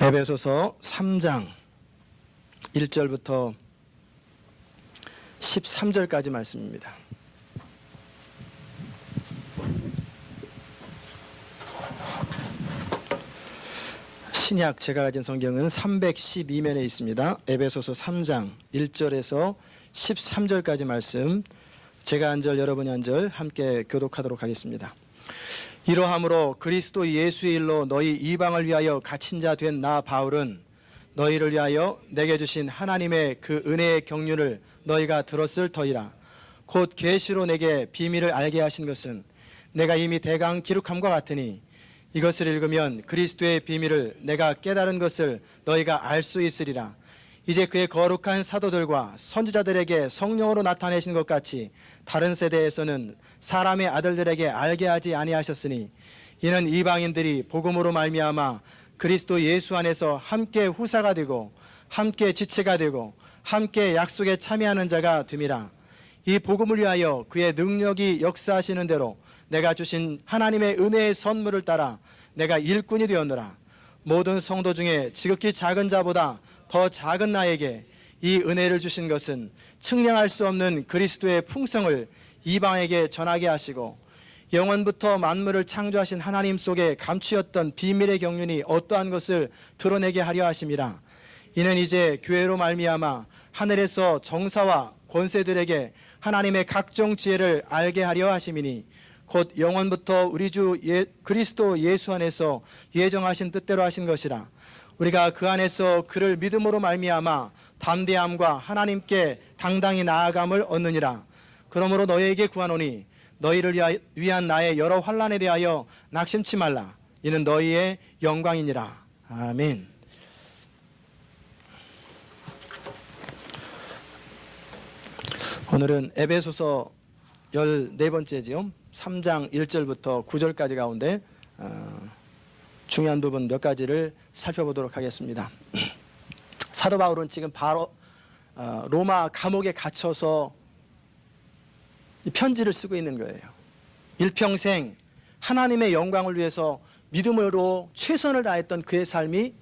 에베소서 3장 1절부터 13절까지 말씀입니다. 신약 제가 가진 성경은 312면에 있습니다. 에베소서 3장 1절에서 13절까지 말씀, 제가 한 절 여러분이 한 절 함께 교독하도록 하겠습니다. 이러함으로 그리스도 예수의 일로 너희 이방을 위하여 갇힌 자 된 나 바울은 너희를 위하여 내게 주신 하나님의 그 은혜의 경륜을 너희가 들었을 터이라. 곧 계시로 내게 비밀을 알게 하신 것은 내가 이미 대강 기록함과 같으니 이것을 읽으면 그리스도의 비밀을 내가 깨달은 것을 너희가 알 수 있으리라. 이제 그의 거룩한 사도들과 선지자들에게 성령으로 나타내신 것 같이 다른 세대에서는 사람의 아들들에게 알게 하지 아니하셨으니 이는 이방인들이 복음으로 말미암아 그리스도 예수 안에서 함께 후사가 되고 함께 지체가 되고 함께 약속에 참여하는 자가 됨이라. 이 복음을 위하여 그의 능력이 역사하시는 대로 내가 주신 하나님의 은혜의 선물을 따라 내가 일꾼이 되었노라. 모든 성도 중에 지극히 작은 자보다 더 작은 나에게 이 은혜를 주신 것은 측량할 수 없는 그리스도의 풍성을 이방에게 전하게 하시고 영원부터 만물을 창조하신 하나님 속에 감추었던 비밀의 경륜이 어떠한 것을 드러내게 하려 하심이라. 이는 이제 교회로 말미암아 하늘에서 정사와 권세들에게 하나님의 각종 지혜를 알게 하려 하심이니 곧 영원부터 우리 주 그리스도 예수 안에서 예정하신 뜻대로 하신 것이라. 우리가 그 안에서 그를 믿음으로 말미암아 담대함과 하나님께 당당히 나아감을 얻느니라. 그러므로 너희에게 구하노니 너희를 위한 나의 여러 환난에 대하여 낙심치 말라. 이는 너희의 영광이니라. 아멘. 오늘은 에베소서 14번째지요. 3장 1절부터 9절까지 가운데 중요한 부분 몇 가지를 살펴보도록 하겠습니다. 사도 바울은 지금 바로 로마 감옥에 갇혀서 편지를 쓰고 있는 거예요. 일평생 하나님의 영광을 위해서 믿음으로 최선을 다했던 그의 삶이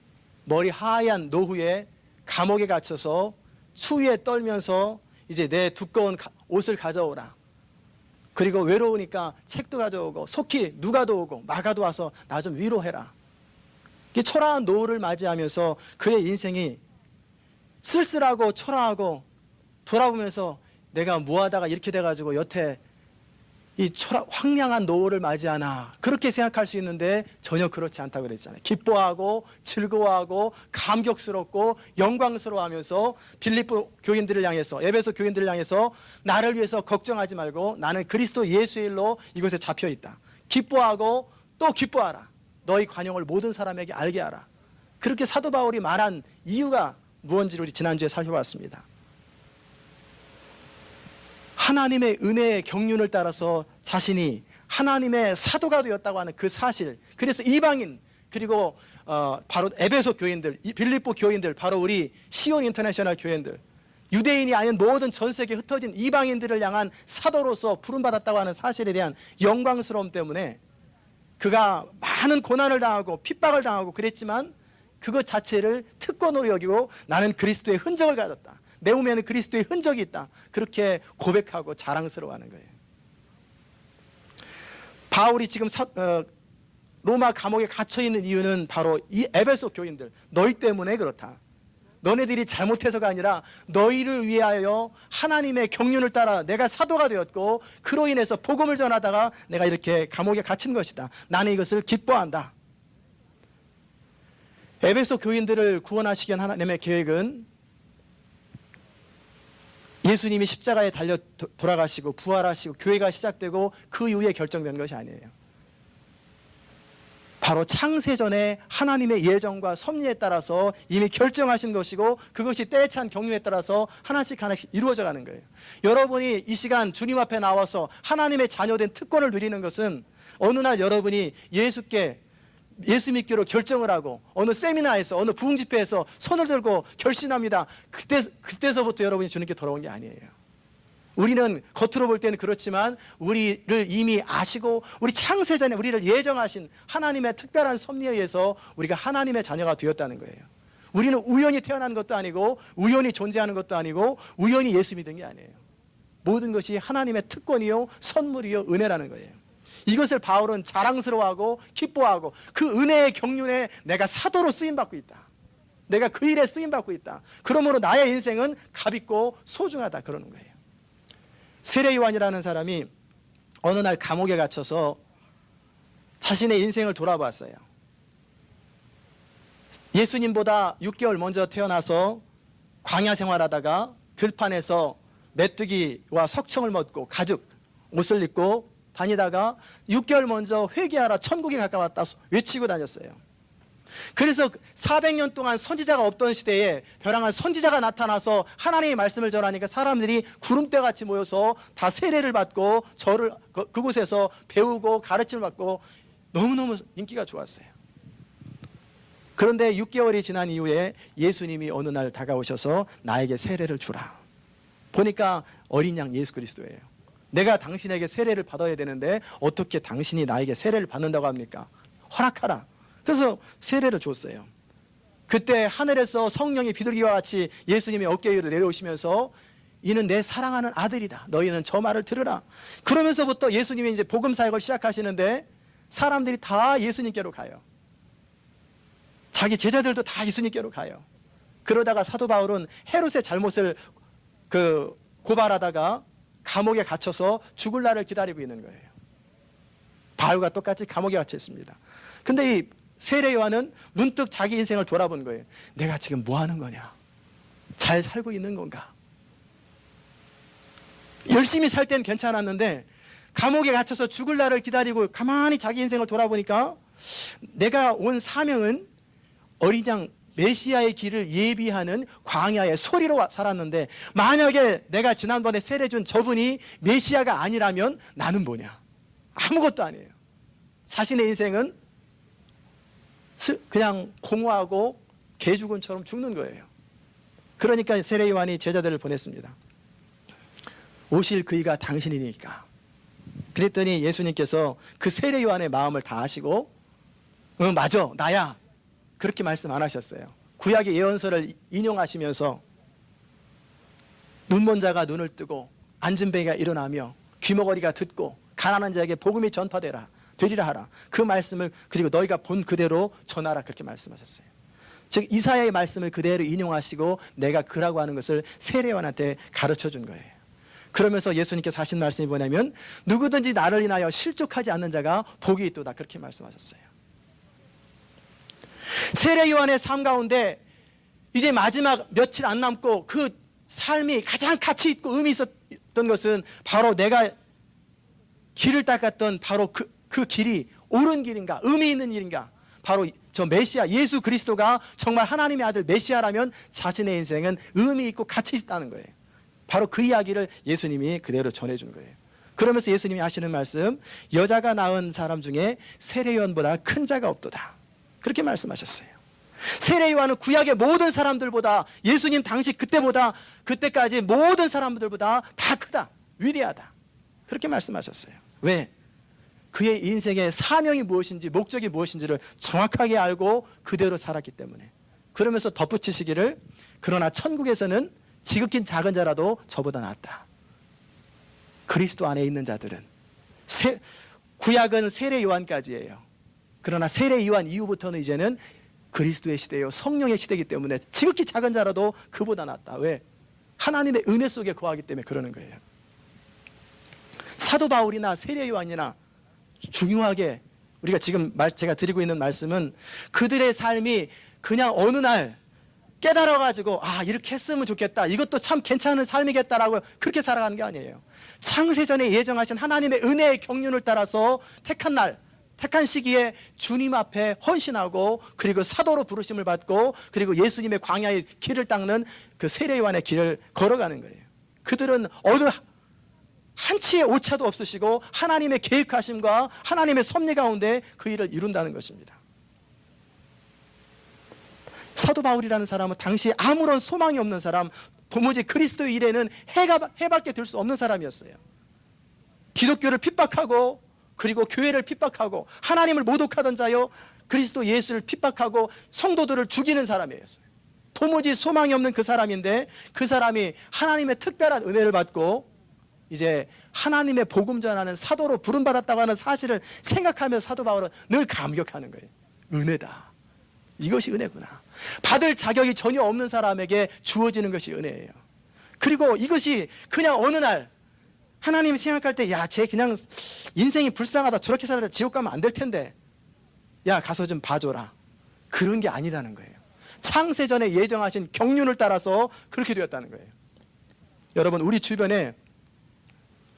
머리 하얀 노후에 감옥에 갇혀서 추위에 떨면서 이제 내 두꺼운 옷을 가져오라. 그리고 외로우니까 책도 가져오고 속히 누가도 오고 마가도 와서 나 좀 위로해라. 이 초라한 노후를 맞이하면서 그의 인생이 쓸쓸하고 초라하고 돌아보면서 내가 뭐하다가 이렇게 돼가지고 여태 이 황량한 노후를 맞이하나 그렇게 생각할 수 있는데 전혀 그렇지 않다고 그랬잖아요. 기뻐하고 즐거워하고 감격스럽고 영광스러워하면서 빌립보 교인들을 향해서 에베소 교인들을 향해서 나를 위해서 걱정하지 말고 나는 그리스도 예수의 일로 이곳에 잡혀있다. 기뻐하고 또 기뻐하라. 너희 관용을 모든 사람에게 알게 하라. 그렇게 사도 바울이 말한 이유가 무엇인지를 우리 지난주에 살펴봤습니다. 하나님의 은혜의 경륜을 따라서 자신이 하나님의 사도가 되었다고 하는 그 사실, 그래서 이방인 그리고 바로 에베소 교인들, 빌립보 교인들, 바로 우리 시온 인터내셔널 교인들, 유대인이 아닌 모든 전 세계에 흩어진 이방인들을 향한 사도로서 부름받았다고 하는 사실에 대한 영광스러움 때문에 그가 많은 고난을 당하고 핍박을 당하고 그랬지만 그것 자체를 특권으로 여기고 나는 그리스도의 흔적을 가졌다. 내 몸에는 그리스도의 흔적이 있다. 그렇게 고백하고 자랑스러워하는 거예요. 바울이 지금 로마 감옥에 갇혀있는 이유는 바로 이 에베소 교인들, 너희 때문에 그렇다. 너네들이 잘못해서가 아니라 너희를 위하여 하나님의 경륜을 따라 내가 사도가 되었고 그로 인해서 복음을 전하다가 내가 이렇게 감옥에 갇힌 것이다. 나는 이것을 기뻐한다. 에베소 교인들을 구원하시기 위한 하나님의 계획은 예수님이 십자가에 달려 돌아가시고 부활하시고 교회가 시작되고 그 이후에 결정된 것이 아니에요. 바로 창세전에 하나님의 예정과 섭리에 따라서 이미 결정하신 것이고 그것이 때에 찬 경륜에 따라서 하나씩 하나씩 이루어져 가는 거예요. 여러분이 이 시간 주님 앞에 나와서 하나님의 자녀된 특권을 누리는 것은 어느 날 여러분이 예수 믿기로 결정을 하고 어느 세미나에서 어느 부흥 집회에서 손을 들고 결심합니다. 그때서부터 여러분이 주님께 돌아온 게 아니에요. 우리는 겉으로 볼 때는 그렇지만 우리를 이미 아시고 우리 창세전에 우리를 예정하신 하나님의 특별한 섭리에 의해서 우리가 하나님의 자녀가 되었다는 거예요. 우리는 우연히 태어난 것도 아니고 우연히 존재하는 것도 아니고 우연히 예수 믿은 게 아니에요. 모든 것이 하나님의 특권이요 선물이요 은혜라는 거예요. 이것을 바울은 자랑스러워하고 기뻐하고 그 은혜의 경륜에 내가 사도로 쓰임받고 있다. 내가 그 일에 쓰임받고 있다. 그러므로 나의 인생은 값있고 소중하다 그러는 거예요. 세례 요한이라는 사람이 어느 날 감옥에 갇혀서 자신의 인생을 돌아봤어요. 예수님보다 6개월 먼저 태어나서 광야 생활하다가 들판에서 메뚜기와 석청을 먹고 가죽 옷을 입고 다니다가 6개월 먼저 회개하라 천국에 가까웠다 외치고 다녔어요. 그래서 400년 동안 선지자가 없던 시대에 벼랑한 선지자가 나타나서 하나님의 말씀을 전하니까 사람들이 구름대같이 모여서 다 세례를 받고 저를 그곳에서 배우고 가르침을 받고 너무너무 인기가 좋았어요. 그런데 6개월이 지난 이후에 예수님이 어느 날 다가오셔서 나에게 세례를 주라. 보니까 어린 양 예수 그리스도예요. 내가 당신에게 세례를 받아야 되는데 어떻게 당신이 나에게 세례를 받는다고 합니까? 허락하라. 그래서 세례를 줬어요. 그때 하늘에서 성령이 비둘기와 같이 예수님의 어깨 위로 내려오시면서 이는 내 사랑하는 아들이다. 너희는 저 말을 들으라. 그러면서부터 예수님이 이제 복음 사역을 시작하시는데 사람들이 다 예수님께로 가요. 자기 제자들도 다 예수님께로 가요. 그러다가 사도 바울은 헤롯의 잘못을 고발하다가 감옥에 갇혀서 죽을 날을 기다리고 있는 거예요. 바울과 똑같이 감옥에 갇혀 있습니다. 근데 이 세례 요한은 문득 자기 인생을 돌아본 거예요. 내가 지금 뭐 하는 거냐? 잘 살고 있는 건가? 열심히 살 때는 괜찮았는데 감옥에 갇혀서 죽을 날을 기다리고 가만히 자기 인생을 돌아보니까 내가 온 사명은 어린 양 메시아의 길을 예비하는 광야의 소리로 살았는데 만약에 내가 지난번에 세례 준 저분이 메시아가 아니라면 나는 뭐냐? 아무것도 아니에요. 자신의 인생은 그냥 공허하고 개죽은처럼 죽는 거예요. 그러니까 세례 요한이 제자들을 보냈습니다. 오실 그이가 당신이니까. 그랬더니 예수님께서 그 세례 요한의 마음을 다 아시고 맞아 나야. 그렇게 말씀 안 하셨어요. 구약의 예언서를 인용하시면서 눈먼 자가 눈을 뜨고 앉은 뱅이가 일어나며 귀머거리가 듣고 가난한 자에게 복음이 전파되리라 하라. 그 말씀을 그리고 너희가 본 그대로 전하라 그렇게 말씀하셨어요. 즉 이사야의 말씀을 그대로 인용하시고 내가 그라고 하는 것을 세례 요한한테 가르쳐 준 거예요. 그러면서 예수님께서 하신 말씀이 뭐냐면 누구든지 나를 인하여 실족하지 않는 자가 복이 있도다 그렇게 말씀하셨어요. 세례 요한의 삶 가운데 이제 마지막 며칠 안 남고 그 삶이 가장 가치 있고 의미 있었던 것은 바로 내가 길을 닦았던 바로 그 길이 옳은 길인가 의미 있는 일인가 바로 저 메시아 예수 그리스도가 정말 하나님의 아들 메시아라면 자신의 인생은 의미 있고 가치 있다는 거예요. 바로 그 이야기를 예수님이 그대로 전해준 거예요. 그러면서 예수님이 하시는 말씀 여자가 낳은 사람 중에 세례 요한보다 큰 자가 없도다 그렇게 말씀하셨어요. 세례 요한은 구약의 모든 사람들보다 예수님 당시 그때까지 모든 사람들보다 다 크다 위대하다 그렇게 말씀하셨어요. 왜? 그의 인생의 사명이 무엇인지 목적이 무엇인지를 정확하게 알고 그대로 살았기 때문에. 그러면서 덧붙이시기를 그러나 천국에서는 지극히 작은 자라도 저보다 낫다. 그리스도 안에 있는 자들은 구약은 세례 요한까지예요. 그러나 세례 요한 이후부터는 이제는 그리스도의 시대요 성령의 시대이기 때문에 지극히 작은 자라도 그보다 낫다. 왜? 하나님의 은혜 속에 거하기 때문에 그러는 거예요. 사도 바울이나 세례 요한이나 중요하게 우리가 지금 제가 드리고 있는 말씀은 그들의 삶이 그냥 어느 날 깨달아가지고 이렇게 했으면 좋겠다 이것도 참 괜찮은 삶이겠다라고 그렇게 살아가는 게 아니에요. 창세전에 예정하신 하나님의 은혜의 경륜을 따라서 택한 시기에 주님 앞에 헌신하고 그리고 사도로 부르심을 받고 그리고 예수님의 광야의 길을 닦는 그 세례 요한의 길을 걸어가는 거예요. 그들은 어느 한치의 오차도 없으시고 하나님의 계획하심과 하나님의 섭리 가운데 그 일을 이룬다는 것입니다. 사도 바울이라는 사람은 당시 아무런 소망이 없는 사람, 도무지 그리스도의 일에는 해밖에 될 수 없는 사람이었어요. 기독교를 핍박하고 그리고 교회를 핍박하고 하나님을 모독하던 자요, 그리스도 예수를 핍박하고 성도들을 죽이는 사람이었어요. 도무지 소망이 없는 그 사람인데, 그 사람이 하나님의 특별한 은혜를 받고 이제 하나님의 복음 전하는 사도로 부름받았다고 하는 사실을 생각하며 사도 바울은 늘 감격하는 거예요. 은혜다. 이것이 은혜구나. 받을 자격이 전혀 없는 사람에게 주어지는 것이 은혜예요. 그리고 이것이 그냥 어느 날 하나님이 생각할 때, 야, 쟤 그냥 인생이 불쌍하다, 저렇게 살다 지옥 가면 안 될 텐데, 야, 가서 좀 봐줘라. 그런 게 아니라는 거예요. 창세전에 예정하신 경륜을 따라서 그렇게 되었다는 거예요. 여러분, 우리 주변에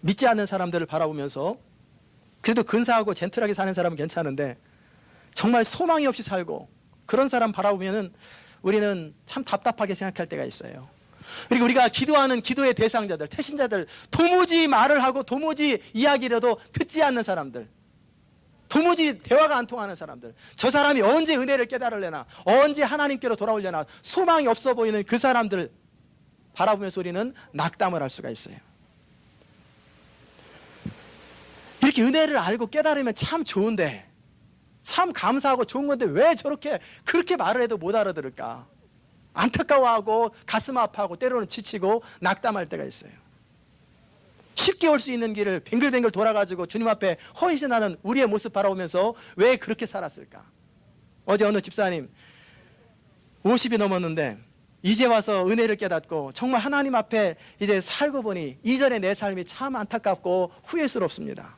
믿지 않는 사람들을 바라보면서 그래도 근사하고 젠틀하게 사는 사람은 괜찮은데 정말 소망이 없이 살고 그런 사람 바라보면은 우리는 참 답답하게 생각할 때가 있어요. 그리고 우리가 기도하는 기도의 대상자들, 태신자들, 도무지 말을 하고 도무지 이야기라도 듣지 않는 사람들, 도무지 대화가 안 통하는 사람들, 저 사람이 언제 은혜를 깨달으려나, 언제 하나님께로 돌아오려나 소망이 없어 보이는 그 사람들 바라보면서 우리는 낙담을 할 수가 있어요. 이렇게 은혜를 알고 깨달으면 참 좋은데, 참 감사하고 좋은 건데 왜 저렇게 그렇게 말을 해도 못 알아들을까? 안타까워하고 가슴 아파하고 때로는 지치고 낙담할 때가 있어요. 쉽게 올 수 있는 길을 뱅글뱅글 돌아가지고 주님 앞에 헌신하는 우리의 모습 바라보면서 왜 그렇게 살았을까? 어제 어느 집사님 50이 넘었는데 이제 와서 은혜를 깨닫고 정말 하나님 앞에 이제 살고 보니 이전의 내 삶이 참 안타깝고 후회스럽습니다.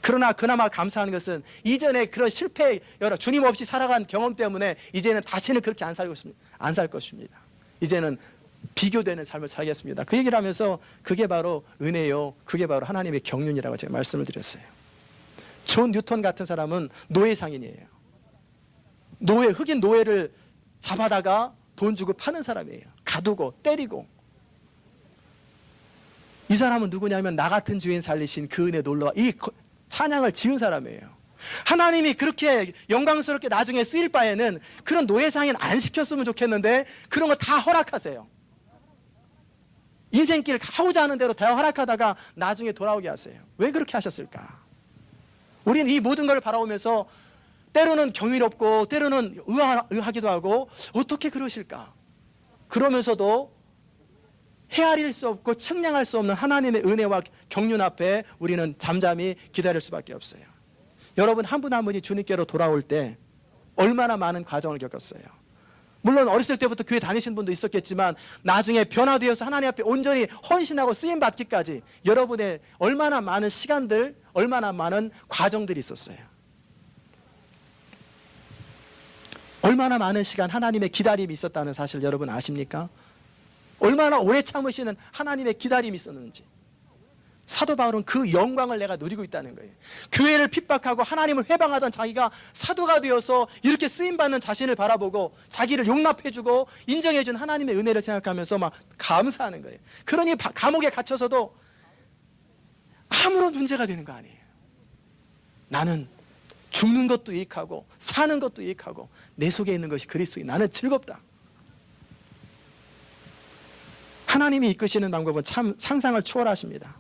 그러나 그나마 감사한 것은 이전에 그런 실패, 여러 주님 없이 살아간 경험 때문에 이제는 다시는 그렇게 안 살 것입니다. 이제는 비교되는 삶을 살겠습니다. 그 얘기를 하면서 그게 바로 은혜요, 그게 바로 하나님의 경륜이라고 제가 말씀을 드렸어요. 존 뉴턴 같은 사람은 노예 상인이에요. 흑인 노예를 잡아다가 돈 주고 파는 사람이에요. 가두고 때리고. 이 사람은 누구냐면 나 같은 주인 살리신 그 은혜 놀라와 이 찬양을 지은 사람이에요. 하나님이 그렇게 영광스럽게 나중에 쓰일 바에는 그런 노예상인 안 시켰으면 좋겠는데 그런 거 다 허락하세요. 인생길 하고자 하는 대로 다 허락하다가 나중에 돌아오게 하세요. 왜 그렇게 하셨을까? 우리는 이 모든 걸 바라보면서 때로는 경이롭고 때로는 의아하기도 하고 어떻게 그러실까? 그러면서도 헤아릴 수 없고 측량할 수 없는 하나님의 은혜와 경륜 앞에 우리는 잠잠히 기다릴 수밖에 없어요. 여러분 한 분 한 분이 주님께로 돌아올 때 얼마나 많은 과정을 겪었어요. 물론 어렸을 때부터 교회 다니신 분도 있었겠지만 나중에 변화되어서 하나님 앞에 온전히 헌신하고 쓰임받기까지 여러분의 얼마나 많은 시간들, 얼마나 많은 과정들이 있었어요. 얼마나 많은 시간 하나님의 기다림이 있었다는 사실 여러분 아십니까? 얼마나 오래 참으시는 하나님의 기다림이 있었는지. 사도 바울은 그 영광을 내가 누리고 있다는 거예요. 교회를 핍박하고 하나님을 회방하던 자기가 사도가 되어서 이렇게 쓰임받는 자신을 바라보고 자기를 용납해주고 인정해준 하나님의 은혜를 생각하면서 막 감사하는 거예요. 그러니 감옥에 갇혀서도 아무런 문제가 되는 거 아니에요. 나는 죽는 것도 이익하고 사는 것도 이익하고 내 속에 있는 것이 그리스도인 나는 즐겁다. 하나님이 이끄시는 방법은 참 상상을 초월하십니다.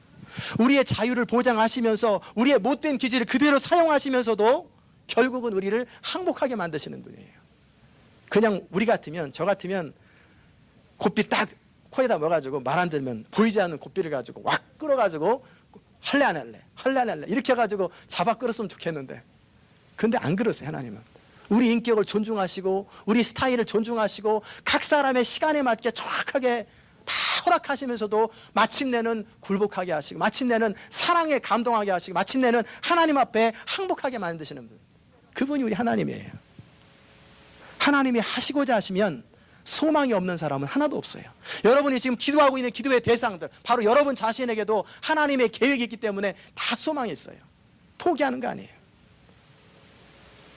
우리의 자유를 보장하시면서 우리의 못된 기질을 그대로 사용하시면서도 결국은 우리를 항복하게 만드시는 분이에요. 그냥 우리 같으면, 저 같으면 곱비 딱 코에다 넣어가지고 말 안 들으면 보이지 않는 곱비를 가지고 왁 끌어가지고 할래 안 할래, 할래 안 할래 이렇게 해가지고 잡아 끌었으면 좋겠는데 근데 안 그러세요. 하나님은 우리 인격을 존중하시고 우리 스타일을 존중하시고 각 사람의 시간에 맞게 정확하게 다 허락하시면서도 마침내는 굴복하게 하시고 마침내는 사랑에 감동하게 하시고 마침내는 하나님 앞에 항복하게 만드시는 분, 그분이 우리 하나님이에요. 하나님이 하시고자 하시면 소망이 없는 사람은 하나도 없어요. 여러분이 지금 기도하고 있는 기도의 대상들 바로 여러분 자신에게도 하나님의 계획이 있기 때문에 다 소망이 있어요. 포기하는 거 아니에요.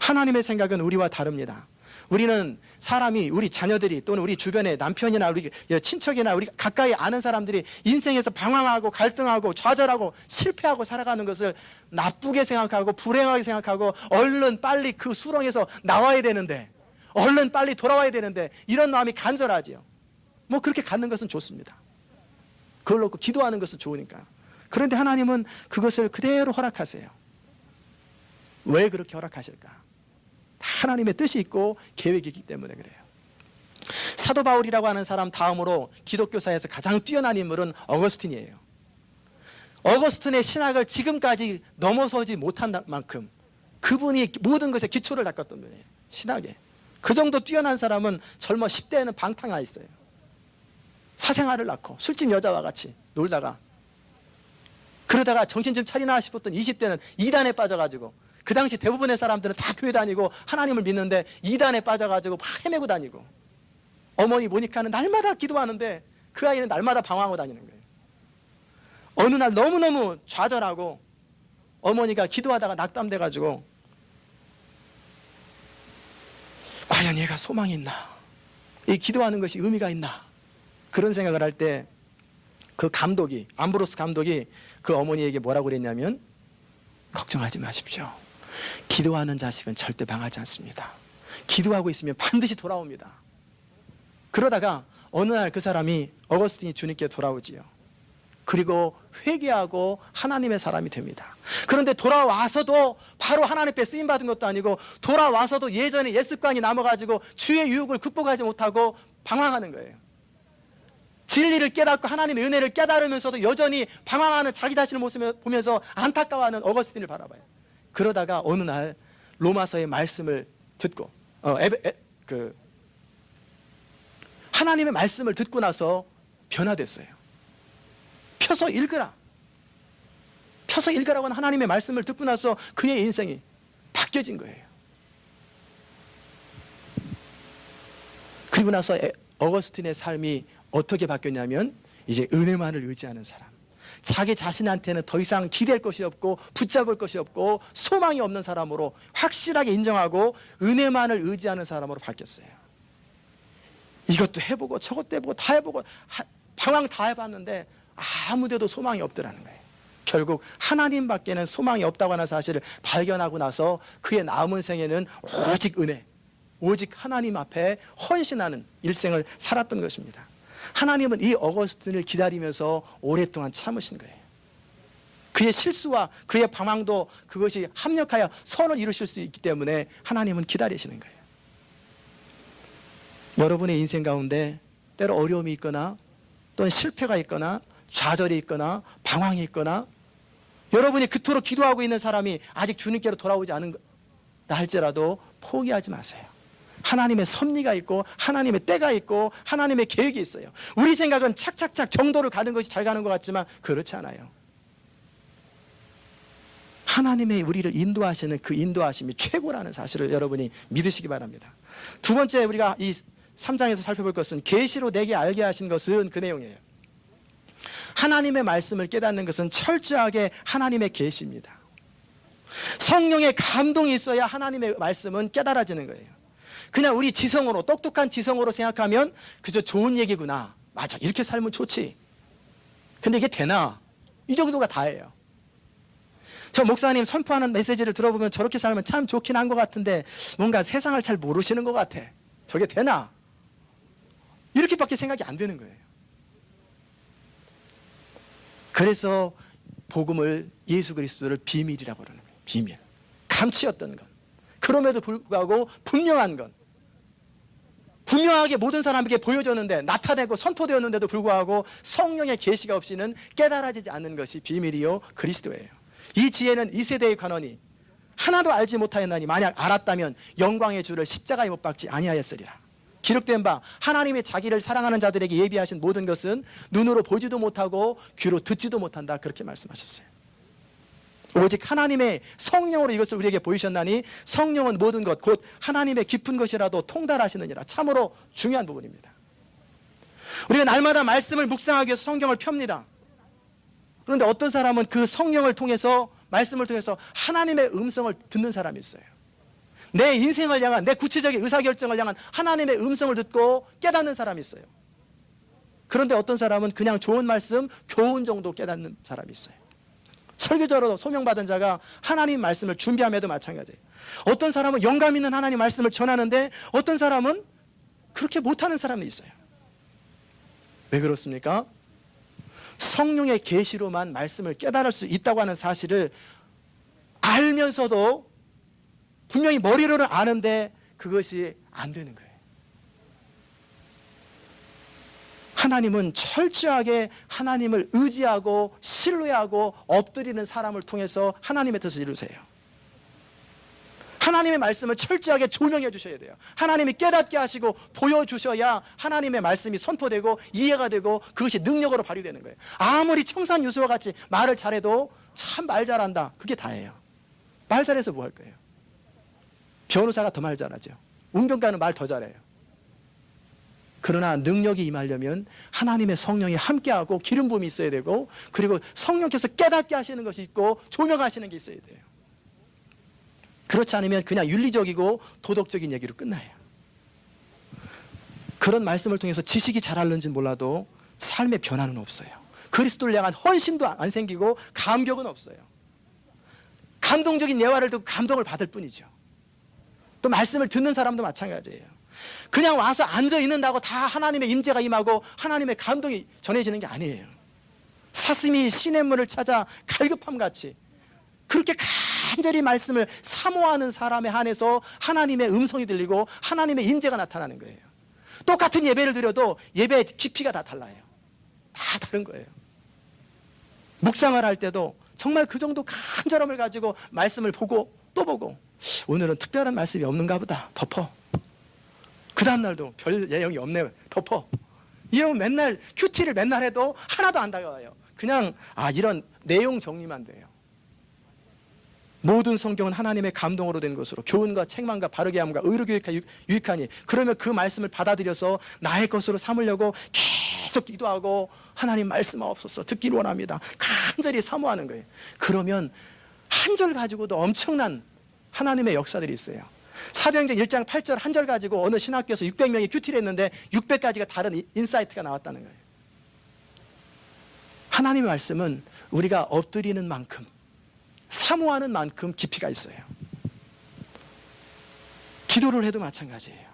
하나님의 생각은 우리와 다릅니다. 우리는 사람이, 우리 자녀들이 또는 우리 주변의 남편이나 우리 친척이나 우리 가까이 아는 사람들이 인생에서 방황하고 갈등하고 좌절하고 실패하고 살아가는 것을 나쁘게 생각하고 불행하게 생각하고 얼른 빨리 그 수렁에서 나와야 되는데 얼른 빨리 돌아와야 되는데 이런 마음이 간절하지요. 뭐 그렇게 갖는 것은 좋습니다. 그걸 놓고 기도하는 것은 좋으니까. 그런데 하나님은 그것을 그대로 허락하세요. 왜 그렇게 허락하실까? 하나님의 뜻이 있고 계획이 있기 때문에 그래요. 사도 바울이라고 하는 사람 다음으로 기독교사에서 가장 뛰어난 인물은 어거스틴이에요. 어거스틴의 신학을 지금까지 넘어서지 못한 만큼 그분이 모든 것에 기초를 닦았던 분이에요. 신학에. 그 정도 뛰어난 사람은 젊어 10대에는 방탕하 있어요. 사생활을 낳고 술집 여자와 같이 놀다가 그러다가 정신 좀 차리나 싶었던 20대는 이단에 빠져가지고 그 당시 대부분의 사람들은 다 교회 다니고 하나님을 믿는데 이단에 빠져가지고 막 헤매고 다니고 어머니 모니카는 날마다 기도하는데 그 아이는 날마다 방황하고 다니는 거예요. 어느 날 너무너무 좌절하고 어머니가 기도하다가 낙담돼가지고 과연 얘가 소망이 있나? 이 기도하는 것이 의미가 있나? 그런 생각을 할 때 그 감독이 암브로스 감독이 그 어머니에게 뭐라고 그랬냐면 걱정하지 마십시오. 기도하는 자식은 절대 망하지 않습니다. 기도하고 있으면 반드시 돌아옵니다. 그러다가 어느 날 그 사람이 어거스틴이 주님께 돌아오지요. 그리고 회개하고 하나님의 사람이 됩니다. 그런데 돌아와서도 바로 하나님 앞에 쓰임받은 것도 아니고 돌아와서도 예전에 옛 습관이 남아가지고 주의 유혹을 극복하지 못하고 방황하는 거예요. 진리를 깨닫고 하나님의 은혜를 깨달으면서도 여전히 방황하는 자기 자신을 모습을 보면서 안타까워하는 어거스틴을 바라봐요. 그러다가 어느 날 로마서의 말씀을 듣고 하나님의 말씀을 듣고 나서 변화됐어요. 펴서 읽으라. 펴서 읽으라고 하는 하나님의 말씀을 듣고 나서 그의 인생이 바뀌어진 거예요. 그리고 나서 어거스틴의 삶이 어떻게 바뀌었냐면 이제 은혜만을 의지하는 사람. 자기 자신한테는 더 이상 기댈 것이 없고 붙잡을 것이 없고 소망이 없는 사람으로 확실하게 인정하고 은혜만을 의지하는 사람으로 바뀌었어요. 이것도 해보고 저것도 해보고 다 해보고 방황 다 해봤는데 아무데도 소망이 없더라는 거예요. 결국 하나님밖에는 소망이 없다고 하는 사실을 발견하고 나서 그의 남은 생에는 오직 은혜, 오직 하나님 앞에 헌신하는 일생을 살았던 것입니다. 하나님은 이 어거스틴을 기다리면서 오랫동안 참으신 거예요. 그의 실수와 그의 방황도 그것이 합력하여 선을 이루실 수 있기 때문에 하나님은 기다리시는 거예요. 여러분의 인생 가운데 때로 어려움이 있거나 또는 실패가 있거나 좌절이 있거나 방황이 있거나 여러분이 그토록 기도하고 있는 사람이 아직 주님께로 돌아오지 않은다 할지라도 포기하지 마세요. 하나님의 섭리가 있고 하나님의 때가 있고 하나님의 계획이 있어요. 우리 생각은 착착착 정도를 가는 것이 잘 가는 것 같지만 그렇지 않아요. 하나님의 우리를 인도하시는 그 인도하심이 최고라는 사실을 여러분이 믿으시기 바랍니다. 두 번째 우리가 이 3장에서 살펴볼 것은 계시로 내게 알게 하신 것은 그 내용이에요. 하나님의 말씀을 깨닫는 것은 철저하게 하나님의 계시입니다. 성령의 감동이 있어야 하나님의 말씀은 깨달아지는 거예요. 그냥 우리 지성으로 똑똑한 지성으로 생각하면 그저 좋은 얘기구나. 맞아. 이렇게 살면 좋지. 근데 이게 되나? 이 정도가 다예요. 저 목사님 선포하는 메시지를 들어보면 저렇게 살면 참 좋긴 한 것 같은데 뭔가 세상을 잘 모르시는 것 같아. 저게 되나? 이렇게밖에 생각이 안 되는 거예요. 그래서 복음을 예수 그리스도를 비밀이라고 그러는 거예요. 비밀. 감추었던 것. 그럼에도 불구하고 분명한 것. 분명하게 모든 사람에게 보여줬는데 나타내고 선포되었는데도 불구하고 성령의 계시가 없이는 깨달아지지 않는 것이 비밀이요 그리스도예요. 이 지혜는 이 세대의 관원이 하나도 알지 못하였나니 만약 알았다면 영광의 주를 십자가에 못 박지 아니하였으리라. 기록된 바 하나님의 자기를 사랑하는 자들에게 예비하신 모든 것은 눈으로 보지도 못하고 귀로 듣지도 못한다. 그렇게 말씀하셨어요. 오직 하나님의 성령으로 이것을 우리에게 보이셨나니 성령은 모든 것 곧 하나님의 깊은 것이라도 통달하시느니라. 참으로 중요한 부분입니다. 우리가 날마다 말씀을 묵상하기 위해서 성경을 펴니다. 그런데 어떤 사람은 그 성령을 통해서 말씀을 통해서 하나님의 음성을 듣는 사람이 있어요. 내 인생을 향한 내 구체적인 의사결정을 향한 하나님의 음성을 듣고 깨닫는 사람이 있어요. 그런데 어떤 사람은 그냥 좋은 말씀, 교훈 정도 깨닫는 사람이 있어요. 설교자로 소명받은 자가 하나님 말씀을 준비함에도 마찬가지예요. 어떤 사람은 영감 있는 하나님 말씀을 전하는데 어떤 사람은 그렇게 못하는 사람이 있어요. 왜 그렇습니까? 성령의 계시로만 말씀을 깨달을 수 있다고 하는 사실을 알면서도 분명히 머리로는 아는데 그것이 안 되는 거예요. 하나님은 철저하게 하나님을 의지하고 신뢰하고 엎드리는 사람을 통해서 하나님의 뜻을 이루세요. 하나님의 말씀을 철저하게 조명해 주셔야 돼요. 하나님이 깨닫게 하시고 보여주셔야 하나님의 말씀이 선포되고 이해가 되고 그것이 능력으로 발휘되는 거예요. 아무리 청산유수와 같이 말을 잘해도 참 말 잘한다, 그게 다예요. 말 잘해서 뭐 할 거예요? 변호사가 더 말 잘하죠. 운동가는 말 더 잘해요. 그러나 능력이 임하려면 하나님의 성령이 함께하고 기름 부음이 있어야 되고, 그리고 성령께서 깨닫게 하시는 것이 있고 조명하시는 게 있어야 돼요. 그렇지 않으면 그냥 윤리적이고 도덕적인 얘기로 끝나요. 그런 말씀을 통해서 지식이 자랄는지는 몰라도 삶의 변화는 없어요. 그리스도를 향한 헌신도 안 생기고 감격은 없어요. 감동적인 예화를 듣고 감동을 받을 뿐이죠. 또 말씀을 듣는 사람도 마찬가지예요. 그냥 와서 앉아 있는다고 다 하나님의 임재가 임하고 하나님의 감동이 전해지는 게 아니에요. 사슴이 시냇물을 찾아 갈급함같이 그렇게 간절히 말씀을 사모하는 사람에 한해서 하나님의 음성이 들리고 하나님의 임재가 나타나는 거예요. 똑같은 예배를 드려도 예배의 깊이가 다 달라요. 다 다른 거예요. 묵상을 할 때도 정말 그 정도 간절함을 가지고 말씀을 보고 또 보고, 오늘은 특별한 말씀이 없는가 보다, 덮어. 그 다음날도 별 내용이 없네, 덮어. 이러면 맨날 큐티를 맨날 해도 하나도 안 다가와요. 그냥 이런 내용 정리만 돼요. 모든 성경은 하나님의 감동으로 된 것으로 교훈과 책망과 바르게 함과 의로 유익하니, 그러면 그 말씀을 받아들여서 나의 것으로 삼으려고 계속 기도하고 하나님 말씀하옵소서, 듣기를 원합니다, 간절히 사모하는 거예요. 그러면 한 절 가지고도 엄청난 하나님의 역사들이 있어요. 사도행전 1장 8절 한 절 가지고 어느 신학교에서 600명이 큐티를 했는데 600가지가 다른 인사이트가 나왔다는 거예요. 하나님의 말씀은 우리가 엎드리는 만큼, 사모하는 만큼 깊이가 있어요. 기도를 해도 마찬가지예요.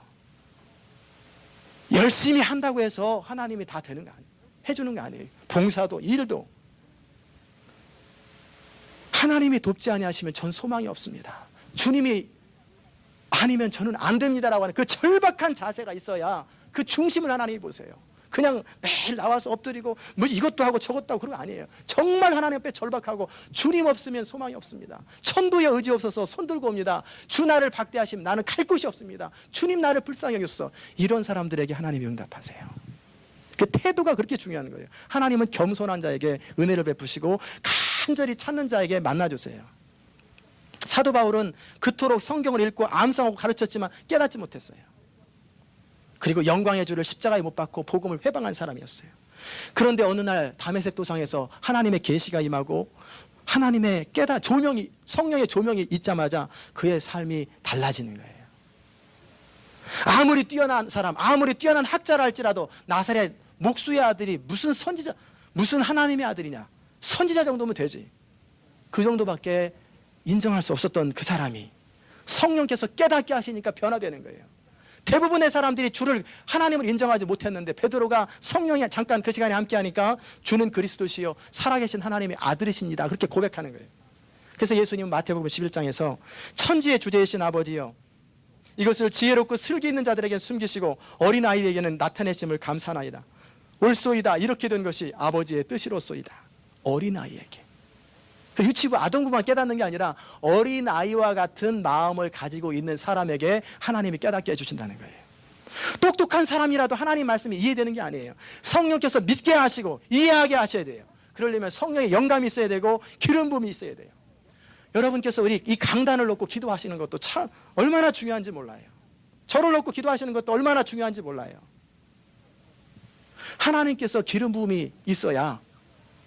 열심히 한다고 해서 하나님이 다 되는 거 아니에요. 해주는 거 아니에요. 봉사도 일도. 하나님이 돕지 아니하시면 전 소망이 없습니다. 주님이 아니면 저는 안 됩니다라고 하는 그 절박한 자세가 있어야 그 중심을 하나님이 보세요. 그냥 매일 나와서 엎드리고 뭐 이것도 하고 저것도 하고 그런 거 아니에요. 정말 하나님 앞에 절박하고 주님 없으면 소망이 없습니다. 천도에 의지 없어서 손 들고 옵니다. 주 나를 박대하시면 나는 갈 곳이 없습니다. 주님 나를 불쌍히 여겼어. 이런 사람들에게 하나님이 응답하세요. 그 태도가 그렇게 중요한 거예요. 하나님은 겸손한 자에게 은혜를 베푸시고 간절히 찾는 자에게 만나주세요. 사도 바울은 그토록 성경을 읽고 암송하고 가르쳤지만 깨닫지 못했어요. 그리고 영광의 주를 십자가에 못 박고 복음을 회방한 사람이었어요. 그런데 어느 날 다메섹 도상에서 하나님의 계시가 임하고 하나님의 조명이, 성령의 조명이 있자마자 그의 삶이 달라지는 거예요. 아무리 뛰어난 사람, 아무리 뛰어난 학자라 할지라도 나사렛 목수의 아들이 무슨 선지자, 무슨 하나님의 아들이냐, 선지자 정도면 되지, 그 정도밖에 인정할 수 없었던 그 사람이 성령께서 깨닫게 하시니까 변화되는 거예요. 대부분의 사람들이 주를, 하나님을 인정하지 못했는데 베드로가 성령이 잠깐 그 시간에 함께하니까 주는 그리스도시요 살아계신 하나님의 아들이십니다, 그렇게 고백하는 거예요. 그래서 예수님은 마태복음 11장에서 천지의 주제이신 아버지여, 이것을 지혜롭고 슬기 있는 자들에게 숨기시고 어린아이에게는 나타내심을 감사하나이다. 옳소이다, 이렇게 된 것이 아버지의 뜻이로소이다. 어린아이에게, 유치부 아동부만 깨닫는 게 아니라 어린아이와 같은 마음을 가지고 있는 사람에게 하나님이 깨닫게 해주신다는 거예요. 똑똑한 사람이라도 하나님 말씀이 이해되는 게 아니에요. 성령께서 믿게 하시고 이해하게 하셔야 돼요. 그러려면 성령의 영감이 있어야 되고 기름 부음이 있어야 돼요. 여러분께서 우리 이 강단을 놓고 기도하시는 것도 참 얼마나 중요한지 몰라요. 저를 놓고 기도하시는 것도 얼마나 중요한지 몰라요. 하나님께서 기름 부음이 있어야,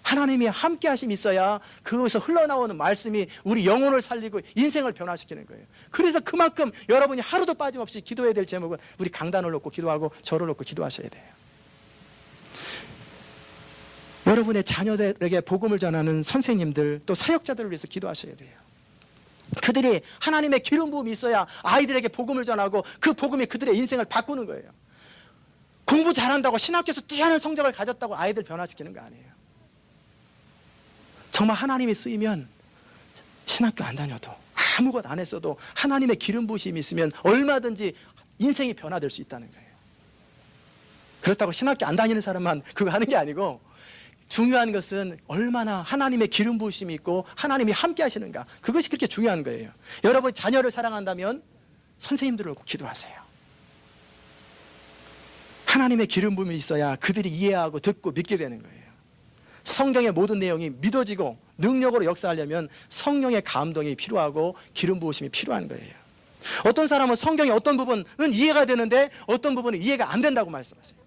하나님이 함께 하심이 있어야 그것에서 흘러나오는 말씀이 우리 영혼을 살리고 인생을 변화시키는 거예요. 그래서 그만큼 여러분이 하루도 빠짐없이 기도해야 될 제목은 우리 강단을 놓고 기도하고 저를 놓고 기도하셔야 돼요. 여러분의 자녀들에게 복음을 전하는 선생님들, 또 사역자들을 위해서 기도하셔야 돼요. 그들이 하나님의 기름 부음이 있어야 아이들에게 복음을 전하고 그 복음이 그들의 인생을 바꾸는 거예요. 공부 잘한다고 신학교에서 뛰어난 성적을 가졌다고 아이들 변화시키는 거 아니에요. 정말 하나님이 쓰이면 신학교 안 다녀도 아무것도 안 했어도 하나님의 기름 부으심이 있으면 얼마든지 인생이 변화될 수 있다는 거예요. 그렇다고 신학교 안 다니는 사람만 그거 하는 게 아니고 중요한 것은 얼마나 하나님의 기름 부으심이 있고 하나님이 함께 하시는가. 그것이 그렇게 중요한 거예요. 여러분 자녀를 사랑한다면 선생님들을 꼭 기도하세요. 하나님의 기름 부음이 있어야 그들이 이해하고 듣고 믿게 되는 거예요. 성경의 모든 내용이 믿어지고 능력으로 역사하려면 성령의 감동이 필요하고 기름 부으심이 필요한 거예요. 어떤 사람은 성경의 어떤 부분은 이해가 되는데 어떤 부분은 이해가 안 된다고 말씀하세요.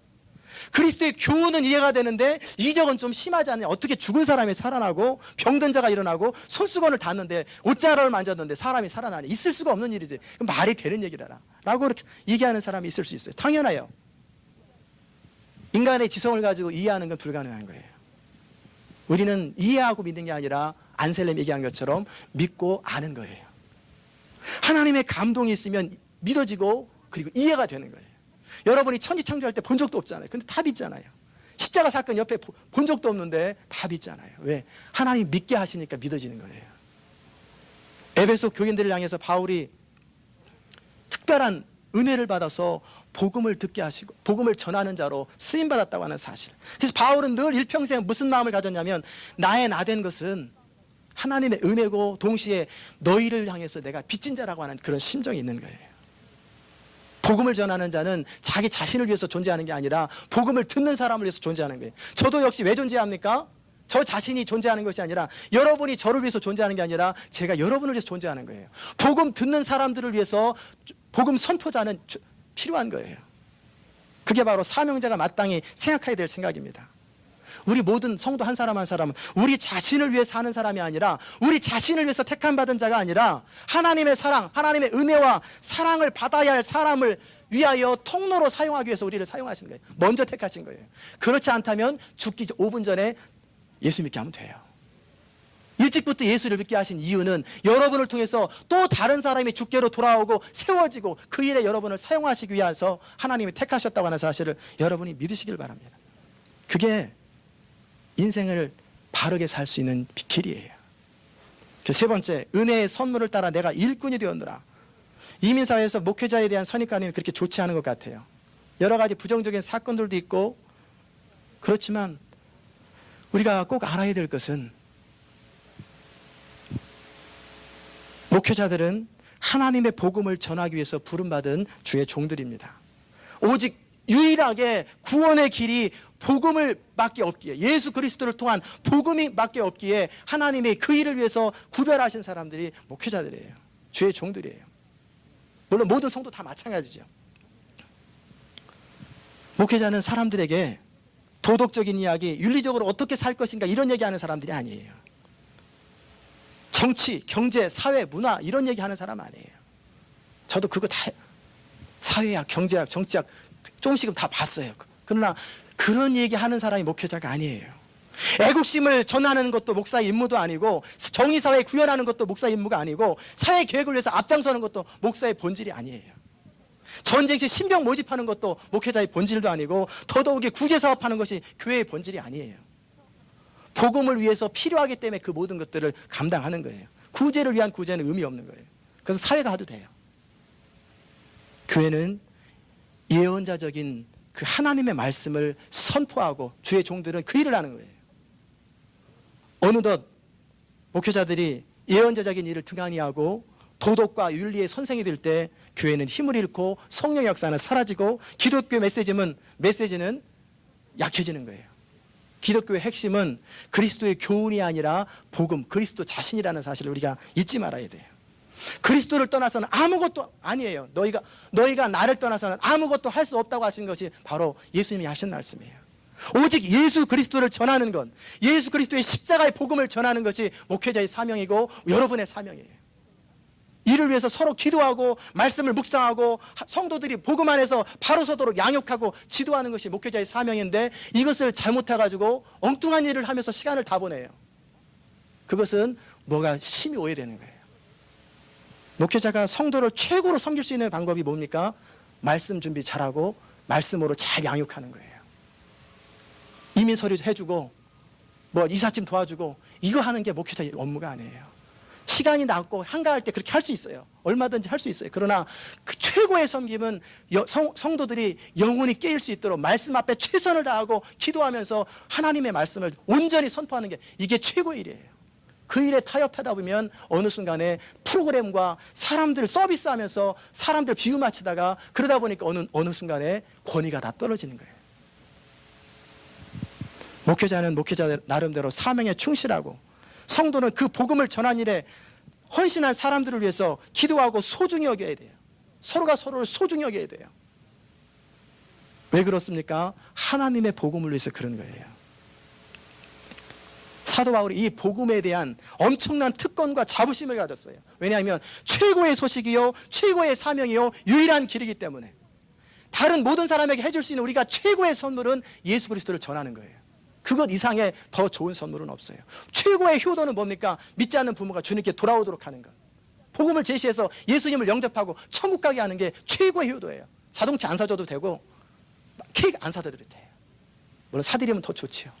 그리스도의 교훈은 이해가 되는데 이적은 좀 심하지 않냐. 어떻게 죽은 사람이 살아나고 병든 자가 일어나고 손수건을 닿는데 옷자락을 만졌는데 사람이 살아나냐. 있을 수가 없는 일이지. 말이 되는 얘기라 라고 얘기하는 사람이 있을 수 있어요. 당연해요. 인간의 지성을 가지고 이해하는 건 불가능한 거예요. 우리는 이해하고 믿는 게 아니라 안셀렘이 얘기한 것처럼 믿고 아는 거예요. 하나님의 감동이 있으면 믿어지고 그리고 이해가 되는 거예요. 여러분이 천지창조할 때 본 적도 없잖아요. 근데 다 믿잖아요. 십자가 사건 옆에 본 적도 없는데 다 믿잖아요. 왜? 하나님 믿게 하시니까 믿어지는 거예요. 에베소 교인들을 향해서 바울이 특별한 은혜를 받아서 복음을 듣게 하시고 복음을 전하는 자로 쓰임받았다고 하는 사실. 그래서 바울은 늘 일평생 무슨 마음을 가졌냐면 나의 나 된 것은 하나님의 은혜고 동시에 너희를 향해서 내가 빚진 자라고 하는 그런 심정이 있는 거예요. 복음을 전하는 자는 자기 자신을 위해서 존재하는 게 아니라 복음을 듣는 사람을 위해서 존재하는 거예요. 저도 역시 왜 존재합니까? 저 자신이 존재하는 것이 아니라 여러분이 저를 위해서 존재하는 게 아니라 제가 여러분을 위해서 존재하는 거예요. 복음 듣는 사람들을 위해서 복음 선포자는 필요한 거예요. 그게 바로 사명자가 마땅히 생각해야 될 생각입니다. 우리 모든 성도 한 사람 한 사람은 우리 자신을 위해서 하는 사람이 아니라 우리 자신을 위해서 택함받은 자가 아니라 하나님의 사랑, 하나님의 은혜와 사랑을 받아야 할 사람을 위하여 통로로 사용하기 위해서 우리를 사용하신 거예요. 먼저 택하신 거예요. 그렇지 않다면 죽기 5분 전에 예수 믿게 하면 돼요. 일찍부터 예수를 믿게 하신 이유는 여러분을 통해서 또 다른 사람이 주께로 돌아오고 세워지고 그 일에 여러분을 사용하시기 위해서 하나님이 택하셨다고 하는 사실을 여러분이 믿으시길 바랍니다. 그게 인생을 바르게 살 수 있는 길이에요. 세 번째, 은혜의 선물을 따라 내가 일꾼이 되었노라. 이민사회에서 목회자에 대한 선입관이 그렇게 좋지 않은 것 같아요. 여러 가지 부정적인 사건들도 있고 그렇지만 우리가 꼭 알아야 될 것은 목회자들은 하나님의 복음을 전하기 위해서 부름받은 주의 종들입니다. 오직 유일하게 구원의 길이 복음을 밖에 없기에 예수 그리스도를 통한 복음이 밖에 없기에 하나님이 그 일을 위해서 구별하신 사람들이 목회자들이에요. 주의 종들이에요. 물론 모든 성도 다 마찬가지죠. 목회자는 사람들에게 도덕적인 이야기, 윤리적으로 어떻게 살 것인가 이런 얘기하는 사람들이 아니에요. 정치, 경제, 사회, 문화 이런 얘기하는 사람 아니에요. 저도 그거 다 사회학, 경제학, 정치학 조금씩은 다 봤어요. 그러나 그런 얘기하는 사람이 목회자가 아니에요. 애국심을 전하는 것도 목사의 임무도 아니고 정의사회 구현하는 것도 목사의 임무가 아니고 사회 계획을 위해서 앞장서는 것도 목사의 본질이 아니에요. 전쟁 시 신병 모집하는 것도 목회자의 본질도 아니고 더더욱이 구제사업하는 것이 교회의 본질이 아니에요. 복음을 위해서 필요하기 때문에 그 모든 것들을 감당하는 거예요. 구제를 위한 구제는 의미 없는 거예요. 그래서 사회가 하도 돼요. 교회는 예언자적인 그 하나님의 말씀을 선포하고 주의 종들은 그 일을 하는 거예요. 어느덧 목회자들이 예언자적인 일을 등한히 하고 도덕과 윤리의 선생이 될 때 교회는 힘을 잃고 성령의 역사는 사라지고 기독교의 메시지는 약해지는 거예요. 기독교의 핵심은 그리스도의 교훈이 아니라 복음, 그리스도 자신이라는 사실을 우리가 잊지 말아야 돼요. 그리스도를 떠나서는 아무것도 아니에요. 너희가 나를 떠나서는 아무것도 할 수 없다고 하신 것이 바로 예수님이 하신 말씀이에요. 오직 예수 그리스도를 전하는 것, 예수 그리스도의 십자가의 복음을 전하는 것이 목회자의 사명이고 여러분의 사명이에요. 이를 위해서 서로 기도하고 말씀을 묵상하고 성도들이 복음 안에서 바로 서도록 양육하고 지도하는 것이 목회자의 사명인데 이것을 잘못해가지고 엉뚱한 일을 하면서 시간을 다 보내요. 그것은 뭐가 심히 오해되는 거예요. 목회자가 성도를 최고로 섬길 수 있는 방법이 뭡니까? 말씀 준비 잘하고 말씀으로 잘 양육하는 거예요. 이민 서류 해주고 뭐 이삿짐 도와주고 이거 하는 게 목회자의 업무가 아니에요. 시간이 남고 한가할 때 그렇게 할 수 있어요. 얼마든지 할 수 있어요. 그러나 그 최고의 섬김은 성도들이 영혼이 깨일 수 있도록 말씀 앞에 최선을 다하고 기도하면서 하나님의 말씀을 온전히 선포하는 게 이게 최고의 일이에요. 그 일에 타협하다 보면 어느 순간에 프로그램과 사람들 서비스하면서 사람들 비유 맞추다가 그러다 보니까 어느 순간에 권위가 다 떨어지는 거예요. 목회자는 목회자 나름대로 사명에 충실하고 성도는 그 복음을 전한 일에 헌신한 사람들을 위해서 기도하고 소중히 여겨야 돼요. 서로가 서로를 소중히 여겨야 돼요. 왜 그렇습니까? 하나님의 복음을 위해서 그런 거예요. 사도 바울이 이 복음에 대한 엄청난 특권과 자부심을 가졌어요. 왜냐하면 최고의 소식이요, 최고의 사명이요, 유일한 길이기 때문에. 다른 모든 사람에게 해줄 수 있는 우리가 최고의 선물은 예수 그리스도를 전하는 거예요. 그것 이상의 더 좋은 선물은 없어요. 최고의 효도는 뭡니까? 믿지 않는 부모가 주님께 돌아오도록 하는 것. 복음을 제시해서 예수님을 영접하고 천국 가게 하는 게 최고의 효도예요. 자동차 안 사줘도 되고 케이크 안 사드려도 돼요. 물론 사드리면 더 좋지요.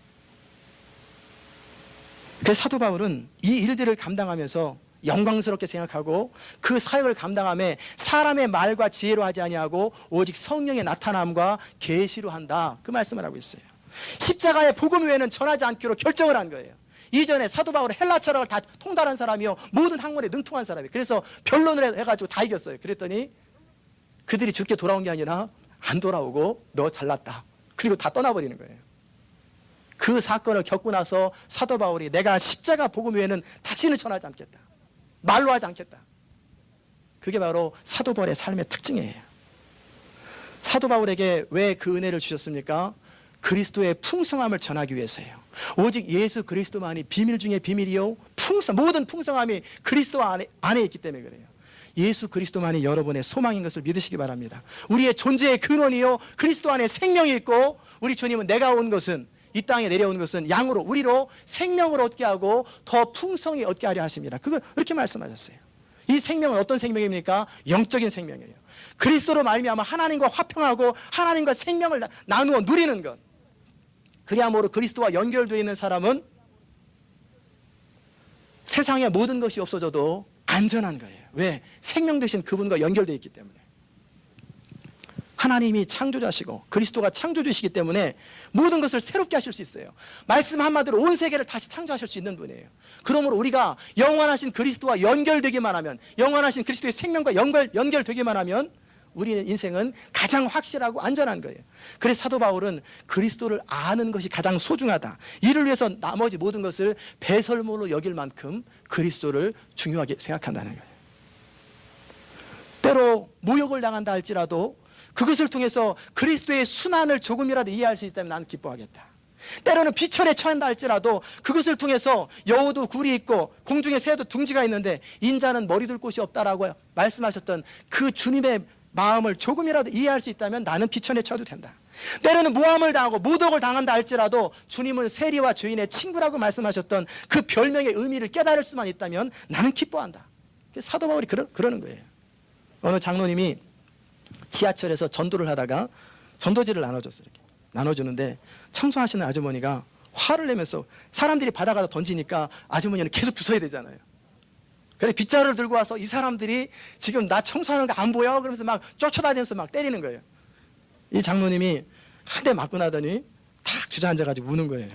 그래서 사도 바울은 이 일들을 감당하면서 영광스럽게 생각하고 그 사역을 감당함에 사람의 말과 지혜로 하지 아니하고 오직 성령의 나타남과 계시로 한다. 그 말씀을 하고 있어요. 십자가의 복음 외에는 전하지 않기로 결정을 한 거예요. 이전에 사도 바울은 헬라 철학을 다 통달한 사람이요, 모든 학문에 능통한 사람이에요. 그래서 변론을 해가지고 다 이겼어요. 그랬더니 그들이 죽게 돌아온 게 아니라 안 돌아오고 너 잘났다. 그리고 다 떠나버리는 거예요. 그 사건을 겪고 나서 사도 바울이 내가 십자가 복음 외에는 다시는 전하지 않겠다. 말로 하지 않겠다. 그게 바로 사도 바울의 삶의 특징이에요. 사도 바울에게 왜 그 은혜를 주셨습니까? 그리스도의 풍성함을 전하기 위해서예요. 오직 예수 그리스도만이 비밀 중에 비밀이요, 모든 풍성함이 그리스도 안에 있기 때문에 그래요. 예수 그리스도만이 여러분의 소망인 것을 믿으시기 바랍니다. 우리의 존재의 근원이요, 그리스도 안에 생명이 있고, 우리 주님은 내가 온 것은, 이 땅에 내려온 것은 양으로, 우리로 생명을 얻게 하고 더 풍성히 얻게 하려 하십니다. 그거 그렇게 말씀하셨어요. 이 생명은 어떤 생명입니까? 영적인 생명이에요. 그리스도로 말미암아 하나님과 화평하고 하나님과 생명을 나누어 누리는 것. 그리하므로 그리스도와 연결되어 있는 사람은 세상의 모든 것이 없어져도 안전한 거예요. 왜? 생명 되신 그분과 연결되어 있기 때문에. 하나님이 창조자시고 그리스도가 창조주시기 때문에 모든 것을 새롭게 하실 수 있어요. 말씀 한마디로 온 세계를 다시 창조하실 수 있는 분이에요. 그러므로 우리가 영원하신 그리스도와 연결되기만 하면, 영원하신 그리스도의 생명과 연결되기만 하면 우리의 인생은 가장 확실하고 안전한 거예요. 그래서 사도 바울은 그리스도를 아는 것이 가장 소중하다. 이를 위해서 나머지 모든 것을 배설물로 여길 만큼 그리스도를 중요하게 생각한다는 거예요. 때로 모욕을 당한다 할지라도 그것을 통해서 그리스도의 순환을 조금이라도 이해할 수 있다면 나는 기뻐하겠다. 때로는 비천에 처한다 할지라도 그것을 통해서 여우도 굴이 있고 공중에 새도 둥지가 있는데 인자는 머리 둘 곳이 없다라고 말씀하셨던 그 주님의 마음을 조금이라도 이해할 수 있다면 나는 비천에 처해도 된다. 때로는 모함을 당하고 모독을 당한다 할지라도 주님은 세리와 죄인의 친구라고 말씀하셨던 그 별명의 의미를 깨달을 수만 있다면 나는 기뻐한다. 사도 바울이 그러는 거예요. 어느 장로님이 지하철에서 전도를 하다가 전도지를 나눠줬어요. 이렇게 나눠주는데 청소하시는 아주머니가 화를 내면서, 사람들이 받아가다 던지니까 아주머니는 계속 주워야 되잖아요. 그래 빗자루를 들고 와서 이 사람들이 지금 나 청소하는 거 안 보여? 그러면서 막 쫓아다니면서 막 때리는 거예요. 이 장로님이 한 대 맞고 나더니 탁 주저앉아가지고 우는 거예요.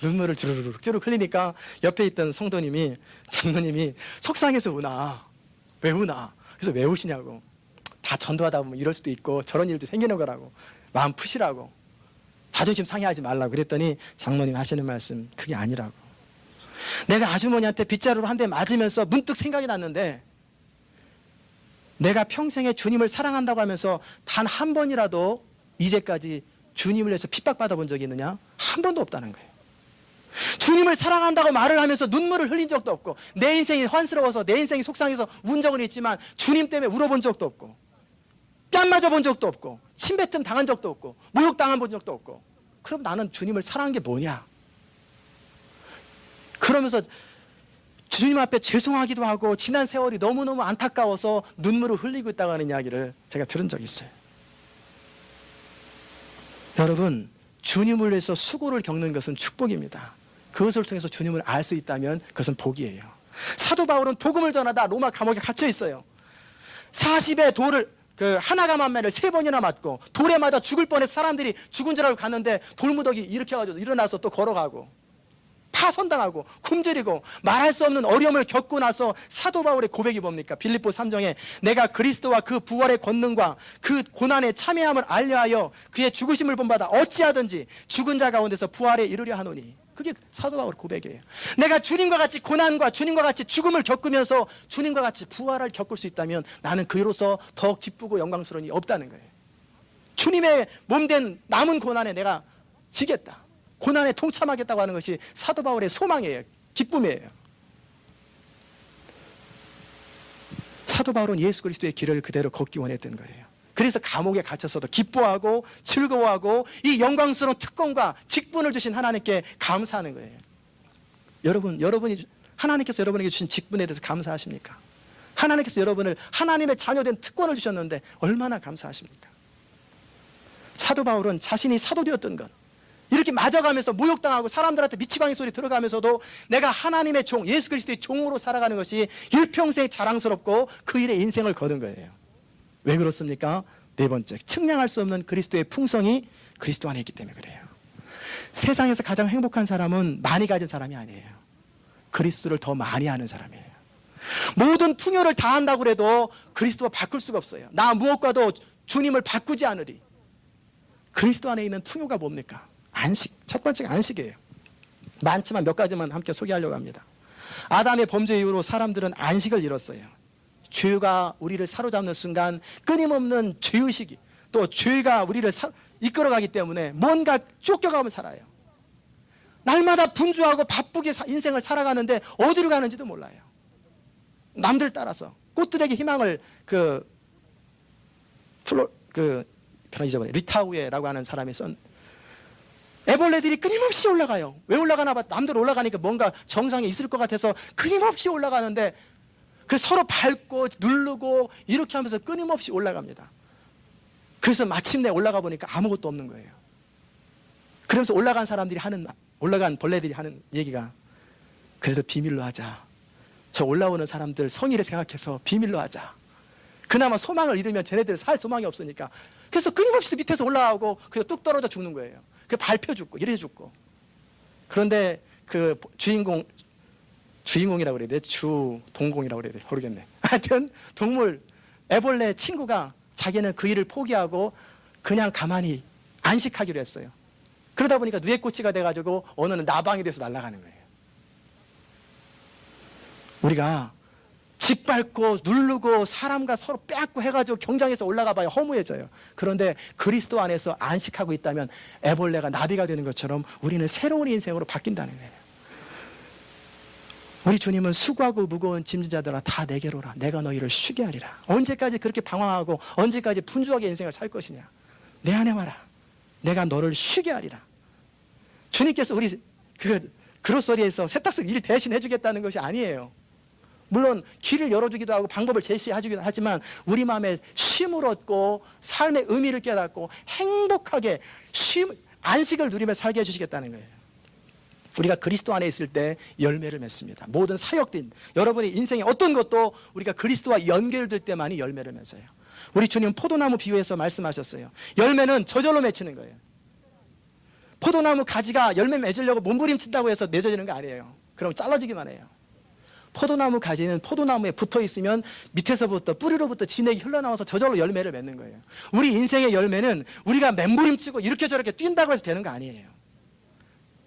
눈물을 주르륵 흘리니까 옆에 있던 성도님이, 장로님이 속상해서 우나. 왜 우나? 그래서 왜 우시냐고. 다 전도하다 보면 이럴 수도 있고 저런 일도 생기는 거라고. 마음 푸시라고. 자존심 상해하지 말라고. 그랬더니 장로님 하시는 말씀, 그게 아니라고. 내가 아주머니한테 빗자루로 한 대 맞으면서 문득 생각이 났는데, 내가 평생에 주님을 사랑한다고 하면서 단 한 번이라도 이제까지 주님을 위해서 핍박받아 본 적이 있느냐? 한 번도 없다는 거예요. 주님을 사랑한다고 말을 하면서 눈물을 흘린 적도 없고, 내 인생이 환스러워서 내 인생이 속상해서 운 적은 있지만 주님 때문에 울어본 적도 없고, 뺨 맞아 본 적도 없고, 침뱉음 당한 적도 없고, 모욕 당한 본 적도 없고. 그럼 나는 주님을 사랑한 게 뭐냐? 그러면서 주님 앞에 죄송하기도 하고 지난 세월이 너무너무 안타까워서 눈물을 흘리고 있다고 하는 이야기를 제가 들은 적이 있어요. 여러분, 주님을 위해서 수고를 겪는 것은 축복입니다. 그것을 통해서 주님을 알 수 있다면 그것은 복이에요. 사도 바울은 복음을 전하다 로마 감옥에 갇혀 있어요. 40의 돌을 하나가만매를 3번이나 맞고 돌에 맞아 죽을 뻔해서 사람들이 죽은 줄 알고 갔는데 돌무더기 일으켜가지고 일어나서 또 걸어가고 파손당하고 굶주리고 말할 수 없는 어려움을 겪고 나서 사도 바울의 고백이 뭡니까? 빌립보 3장에 내가 그리스도와 그 부활의 권능과 그 고난의 참여함을 알려하여 그의 죽으심을 본받아 어찌하든지 죽은 자 가운데서 부활에 이르려 하노니. 그게 사도 바울의 고백이에요. 내가 주님과 같이 고난과 주님과 같이 죽음을 겪으면서 주님과 같이 부활을 겪을 수 있다면 나는 그로서 더 기쁘고 영광스러운 일이 없다는 거예요. 주님의 몸된 남은 고난에 내가 지겠다, 고난에 동참하겠다고 하는 것이 사도 바울의 소망이에요. 기쁨이에요. 사도 바울은 예수 그리스도의 길을 그대로 걷기 원했던 거예요. 그래서 감옥에 갇혀서도 기뻐하고 즐거워하고 이 영광스러운 특권과 직분을 주신 하나님께 감사하는 거예요. 여러분이 하나님께서 여러분에게 주신 직분에 대해서 감사하십니까? 하나님께서 여러분을 하나님의 자녀된 특권을 주셨는데 얼마나 감사하십니까? 사도 바울은 자신이 사도 되었던 것, 이렇게 맞아가면서 모욕당하고 사람들한테 미치광이 소리 들어가면서도 내가 하나님의 종, 예수 그리스도의 종으로 살아가는 것이 일평생 자랑스럽고 그 일에 인생을 거둔 거예요. 왜 그렇습니까? 네 번째, 측량할 수 없는 그리스도의 풍성이 그리스도 안에 있기 때문에 그래요. 세상에서 가장 행복한 사람은 많이 가진 사람이 아니에요. 그리스도를 더 많이 아는 사람이에요. 모든 풍요를 다 한다고 해도 그리스도와 바꿀 수가 없어요. 나 무엇과도 주님을 바꾸지 않으리. 그리스도 안에 있는 풍요가 뭡니까? 안식. 첫 번째가 안식이에요. 많지만 몇 가지만 함께 소개하려고 합니다. 아담의 범죄 이후로 사람들은 안식을 잃었어요. 죄가 우리를 사로잡는 순간 끊임없는 죄의식이, 또 죄가 우리를 이끌어가기 때문에 뭔가 쫓겨가면 살아요. 날마다 분주하고 바쁘게 인생을 살아가는데 어디로 가는지도 몰라요. 남들 따라서 꽃들에게 희망을 편히 잊어버려 리타우에라고 하는 사람이 쓴 애벌레들이 끊임없이 올라가요. 왜 올라가나 봐. 남들 올라가니까 뭔가 정상에 있을 것 같아서 끊임없이 올라가는데 서로 밟고 누르고 이렇게 하면서 끊임없이 올라갑니다. 그래서 마침내 올라가 보니까 아무것도 없는 거예요. 그러면서 올라간 벌레들이 하는 얘기가, 그래서 비밀로 하자. 저 올라오는 사람들 성의를 생각해서 비밀로 하자. 그나마 소망을 잃으면 쟤네들 살 소망이 없으니까. 그래서 끊임없이 밑에서 올라가고 그래서 뚝 떨어져 죽는 거예요. 그 밟혀 죽고 이래 죽고. 그런데 그 주인공이라고 그래야 돼? 동공이라고 그래야 돼? 모르겠네. 하여튼 동물 애벌레 친구가 자기는 그 일을 포기하고 그냥 가만히 안식하기로 했어요. 그러다 보니까 누에꼬치가 돼가지고 어느 나방이 돼서 날아가는 거예요. 우리가 짓밟고 누르고 사람과 서로 빼앗고 해가지고 경장에서 올라가 봐야 허무해져요. 그런데 그리스도 안에서 안식하고 있다면 애벌레가 나비가 되는 것처럼 우리는 새로운 인생으로 바뀐다는 거예요. 우리 주님은 수고하고 무거운 짐진 자들아 다 내게로 오라. 내가 너희를 쉬게 하리라. 언제까지 그렇게 방황하고 언제까지 분주하게 인생을 살 것이냐. 내 안에 와라. 내가 너를 쉬게 하리라. 주님께서 우리 그로서리에서 세탁소 일 대신 해주겠다는 것이 아니에요. 물론 길을 열어주기도 하고 방법을 제시해주기도 하지만 우리 마음에 쉼을 얻고 삶의 의미를 깨닫고 행복하게 안식을 누리며 살게 해주시겠다는 거예요. 우리가 그리스도 안에 있을 때 열매를 맺습니다. 모든 사역된 여러분의 인생의 어떤 것도 우리가 그리스도와 연결될 때만이 열매를 맺어요. 우리 주님은 포도나무 비유해서 말씀하셨어요. 열매는 저절로 맺히는 거예요. 포도나무 가지가 열매 맺으려고 몸부림친다고 해서 맺어지는 거 아니에요. 그럼 잘라지기만 해요. 포도나무 가지는 포도나무에 붙어 있으면 밑에서부터 뿌리로부터 진액이 흘러나와서 저절로 열매를 맺는 거예요. 우리 인생의 열매는 우리가 맨부림치고 이렇게 저렇게 뛴다고 해서 되는 거 아니에요.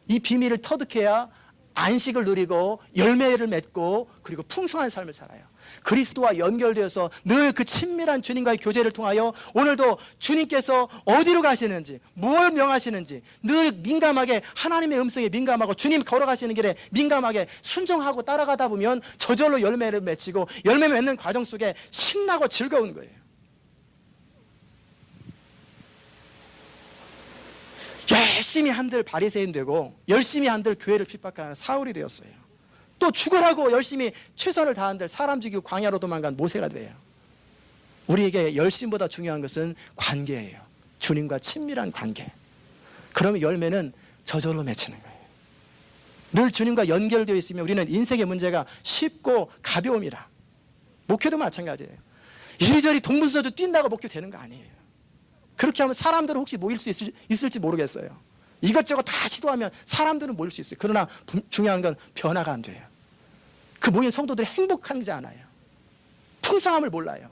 이 비밀을 터득해야 안식을 누리고 열매를 맺고 그리고 풍성한 삶을 살아요. 그리스도와 연결되어서 늘 그 친밀한 주님과의 교제를 통하여 오늘도 주님께서 어디로 가시는지 뭘 명하시는지 늘 민감하게 하나님의 음성에 민감하고 주님 걸어가시는 길에 민감하게 순종하고 따라가다 보면 저절로 열매를 맺히고 열매 맺는 과정 속에 신나고 즐거운 거예요. 열심히 한들 바리새인 되고 열심히 한들 교회를 핍박하는 사울이 되었어요. 또 죽으라고 열심히 최선을 다한들 사람 죽이고 광야로 도망간 모세가 돼요. 우리에게 열심보다 중요한 것은 관계예요. 주님과 친밀한 관계. 그러면 열매는 저절로 맺히는 거예요. 늘 주님과 연결되어 있으면 우리는 인생의 문제가 쉽고 가벼움이라. 목회도 마찬가지예요. 이리저리 동분서주 뛴다고 목회 되는 거 아니에요. 그렇게 하면 사람들은 혹시 모일 수 있을지 모르겠어요. 이것저것 다 시도하면 사람들은 모일 수 있어요. 그러나 중요한 건 변화가 안 돼요. 그 모인 성도들이 행복한지 않아요. 풍성함을 몰라요.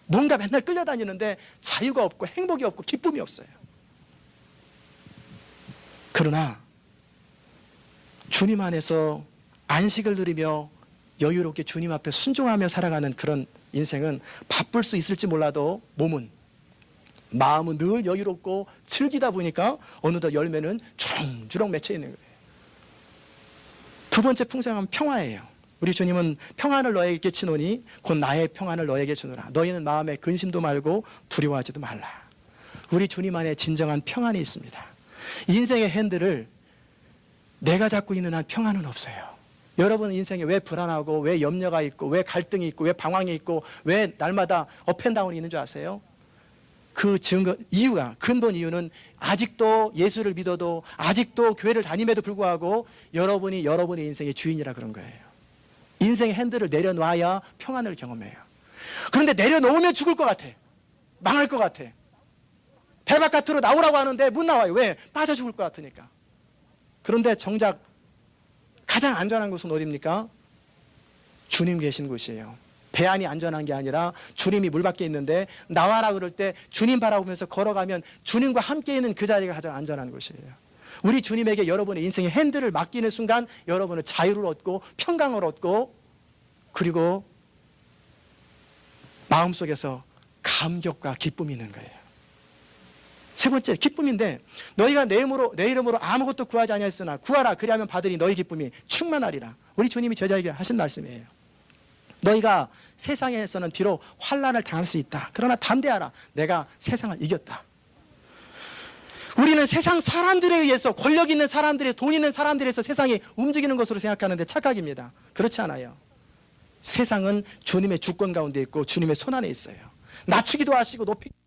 뭔가 맨날 끌려다니는데 자유가 없고 행복이 없고 기쁨이 없어요. 그러나 주님 안에서 안식을 누리며 여유롭게 주님 앞에 순종하며 살아가는 그런 인생은 바쁠 수 있을지 몰라도 마음은 늘 여유롭고 즐기다 보니까 어느덧 열매는 주렁주렁 맺혀 있는 거예요. 두 번째 풍성함은 평화예요. 우리 주님은 평안을 너에게 끼치노니 곧 나의 평안을 너에게 주노라. 너희는 마음에 근심도 말고 두려워하지도 말라. 우리 주님 안에 진정한 평안이 있습니다. 인생의 핸들을 내가 잡고 있는 한 평안은 없어요. 여러분 인생에 왜 불안하고 왜 염려가 있고 왜 갈등이 있고 왜 방황이 있고 왜 날마다 업앤다운이 있는 줄 아세요? 그 근본 이유는 아직도 예수를 믿어도 아직도 교회를 다님에도 불구하고 여러분이 여러분의 인생의 주인이라 그런 거예요. 인생의 핸들을 내려놔야 평안을 경험해요. 그런데 내려놓으면 죽을 것 같아. 망할 것 같아. 배 바깥으로 나오라고 하는데 못 나와요. 왜? 빠져 죽을 것 같으니까. 그런데 정작 가장 안전한 곳은 어디입니까? 주님 계신 곳이에요. 배 안이 안전한 게 아니라 주님이 물 밖에 있는데 나와라 그럴 때 주님 바라보면서 걸어가면 주님과 함께 있는 그 자리가 가장 안전한 곳이에요. 우리 주님에게 여러분의 인생의 핸들을 맡기는 순간 여러분은 자유를 얻고 평강을 얻고 그리고 마음속에서 감격과 기쁨이 있는 거예요. 세 번째 기쁨인데 너희가 내 이름으로 아무것도 구하지 아니하였으나 구하라 그리하면 받으리 너희 기쁨이 충만하리라. 우리 주님이 제자에게 하신 말씀이에요. 너희가 세상에서는 비록 환난을 당할 수 있다. 그러나 담대하라. 내가 세상을 이겼다. 우리는 세상 사람들에 의해서 권력 있는 사람들이 돈 있는 사람들에서 세상이 움직이는 것으로 생각하는데 착각입니다. 그렇지 않아요. 세상은 주님의 주권 가운데 있고 주님의 손 안에 있어요. 낮추기도 하시고 높이기도